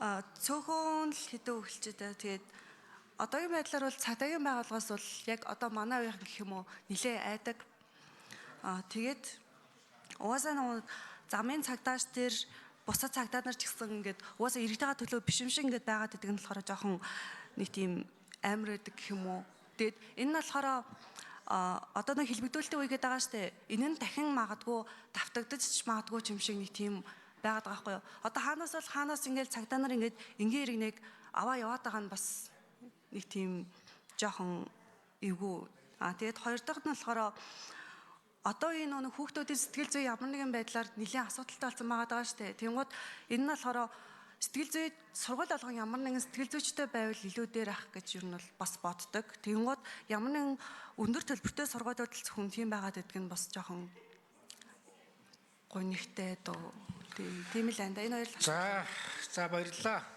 Цөөхөн л хэдэн өгөлчтэй. Тэгээд одоогийн байдлаар бол цагдаагийн байгууллагаас бол яг одоо манай үеийнхэн гэх юм уу нилээ айдаг. Тэгээд угаасаа нэг замын цагдаач тэр бусад цагдаа нар ч гэсэн ингээд угаасаа иргэдийн төлөө биш юм шиг ингээд байгаад идэг нь болохоор жоохон нэг тийм амар байдаг гэх юм уу. Тэгээд энэ нь болохоор одоо нэг хэлбэгдүүлэлтийн үе гэдэг байгаа штэ. Энэ нь дахин магадгүй давтагдаж магадгүй ч юм шиг нэг тийм байгаад байгаа байхгүй юу. Одоо хаанаас ингээд цагдаа нар ингээд энгийн иргэнийг аваа яваад байгаа нь бас нэг тийм жоохон эвгүй. Тэгээд хоёр дахь нь болохоор одоо энэ нэг хүүхдүүдийн сэтгэл зүй ямар нэгэн байдлаар нэлээд асуудалтай болсон байгаа штэ. Тэнгууд энэ нь болохоор сэтгэл зүй сургууль болгон ямар нэгэн сэтгэл зүйчтэй байвал илүү дээр ах гэж юу нь бол бас боддог. Тэнгууд ямар нэгэн өндөр төлбөртэй сургуулиуд л зөвхөн тийм байгаад идэх нь бас жоохон гонигтай дөө. Тийм л анда. Энэ хоёр л. За баярлалаа.